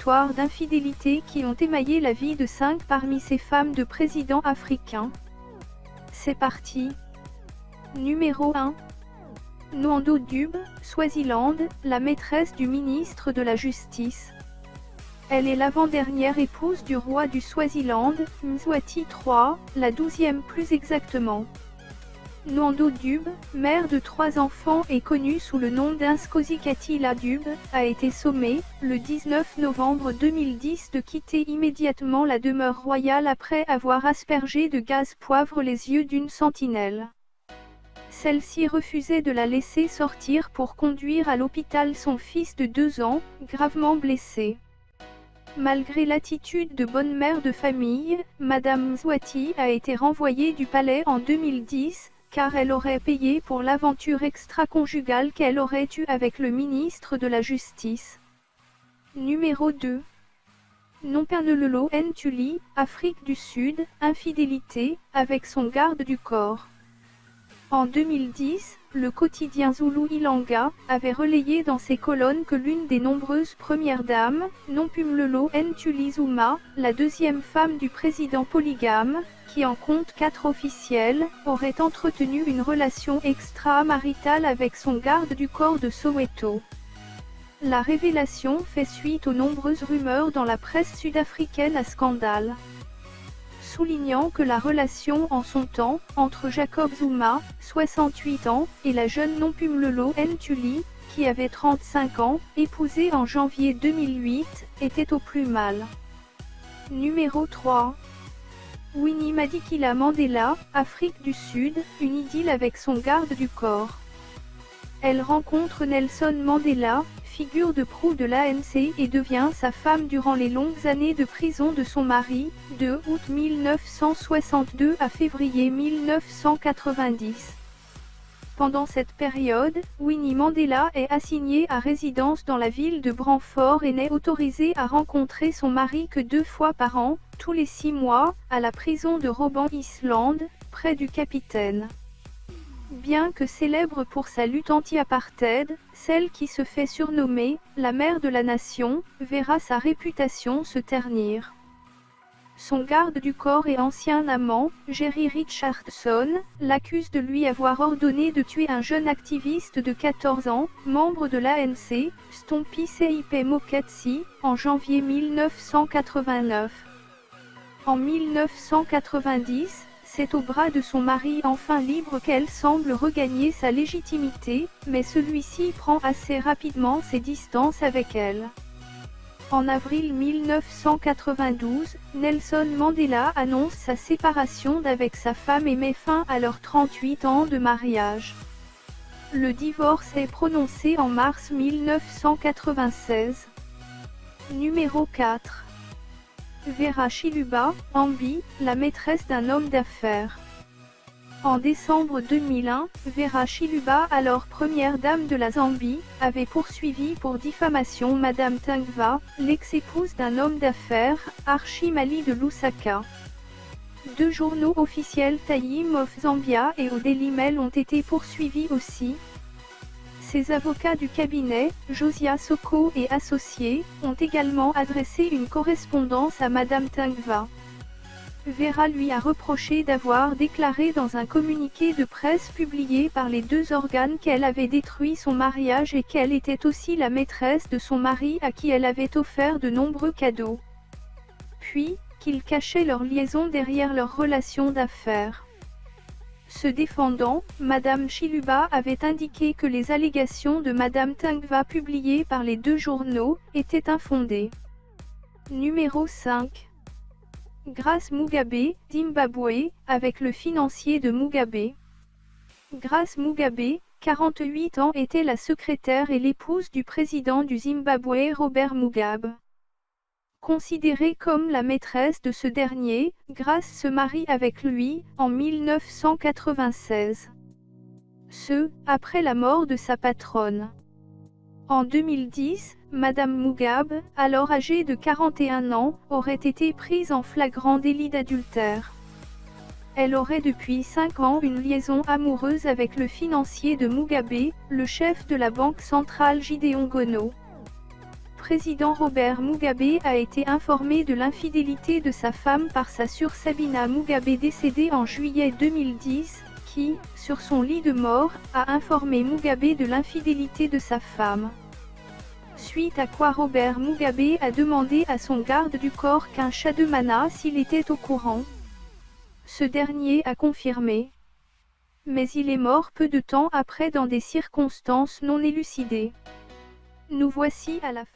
histoires d'infidélité qui ont émaillé la vie de 5 parmi ces femmes de présidents africains. C'est parti. Numéro 1. Noando Dube, Swaziland, la maîtresse du ministre de la Justice. Elle est l'avant-dernière épouse du roi du Swaziland, Mswati III, la 12e plus exactement. Noando Dube, mère de 3 enfants et connue sous le nom d'Nskosikatila Dube, a été sommée, le 19 novembre 2010 de quitter immédiatement la demeure royale après avoir aspergé de gaz poivre les yeux d'une sentinelle. Celle-ci refusait de la laisser sortir pour conduire à l'hôpital son fils de 2 ans, gravement blessé. Malgré l'attitude de bonne mère de famille, Madame Mswati a été renvoyée du palais en 2010, car elle aurait payé pour l'aventure extra-conjugale qu'elle aurait eue avec le ministre de la Justice. Numéro 2. Nompernelelo Ntuli, Afrique du Sud, infidélité, avec son garde du corps. En 2010, le quotidien Zulu Ilanga avait relayé dans ses colonnes que l'une des nombreuses premières dames, Nompumlelo Ntuli Zuma, la 2e femme du président polygame, qui en compte 4 officiels, aurait entretenu une relation extra-maritale avec son garde du corps de Soweto. La révélation fait suite aux nombreuses rumeurs dans la presse sud-africaine à scandale. Soulignant que la relation en son temps, entre Jacob Zuma, 68 ans, et la jeune Nompumlelo Ntuli, qui avait 35 ans, épousée en janvier 2008, était au plus mal. Numéro 3. Winnie Madikila Mandela, Afrique du Sud, une idylle avec son garde du corps. Elle rencontre Nelson Mandela, figure de proue de l'ANC et devient sa femme durant les longues années de prison de son mari, de août 1962 à février 1990. Pendant cette période, Winnie Mandela est assignée à résidence dans la ville de Brantford et n'est autorisée à rencontrer son mari que 2 fois par an, tous les 6 mois, à la prison de Robben Island, près du Capitaine. Bien que célèbre pour sa lutte anti-apartheid, celle qui se fait surnommer « la mère de la nation » verra sa réputation se ternir. Son garde du corps et ancien amant, Jerry Richardson, l'accuse de lui avoir ordonné de tuer un jeune activiste de 14 ans, membre de l'ANC, Stompie Seipe Moketsi, en janvier 1989. En 1990, c'est au bras de son mari enfin libre qu'elle semble regagner sa légitimité, mais celui-ci prend assez rapidement ses distances avec elle. En avril 1992, Nelson Mandela annonce sa séparation d'avec sa femme et met fin à leurs 38 ans de mariage. Le divorce est prononcé en mars 1996. Numéro 4. Vera Chiluba, Ambi, la maîtresse d'un homme d'affaires. En décembre 2001, Vera Chiluba, alors première dame de la Zambie, avait poursuivi pour diffamation Madame Tungva, l'ex-épouse d'un homme d'affaires, Archimali de Lusaka. 2 journaux officiels Time of Zambia et Daily Mail ont été poursuivis aussi. Ses avocats du cabinet, Josia Soko et associés, ont également adressé une correspondance à Madame Tungva. Vera lui a reproché d'avoir déclaré dans un communiqué de presse publié par les 2 organes qu'elle avait détruit son mariage et qu'elle était aussi la maîtresse de son mari à qui elle avait offert de nombreux cadeaux. Puis, qu'ils cachaient leur liaison derrière leur relation d'affaires. Se défendant, Madame Chiluba avait indiqué que les allégations de Madame Tungva publiées par les 2 journaux étaient infondées. Numéro 5. Grace Mugabe, Zimbabwe, avec le financier de Mugabe. Grace Mugabe, 48 ans, était la secrétaire et l'épouse du président du Zimbabwe Robert Mugabe. Considérée comme la maîtresse de ce dernier, Grace se marie avec lui, en 1996. Ce, après la mort de sa patronne. En 2010, Madame Mugabe, alors âgée de 41 ans, aurait été prise en flagrant délit d'adultère. Elle aurait depuis 5 ans une liaison amoureuse avec le financier de Mugabe, le chef de la banque centrale Gideon Gono. président Robert Mugabe a été informé de l'infidélité de sa femme par sa sœur Sabina Mugabe décédée en juillet 2010, qui, sur son lit de mort, a informé Mugabe de l'infidélité de sa femme. Suite à quoi Robert Mugabe a demandé à son garde du corps Kinshasa s'il était au courant. Ce dernier a confirmé. Mais il est mort peu de temps après dans des circonstances non élucidées. Nous voici à la fin.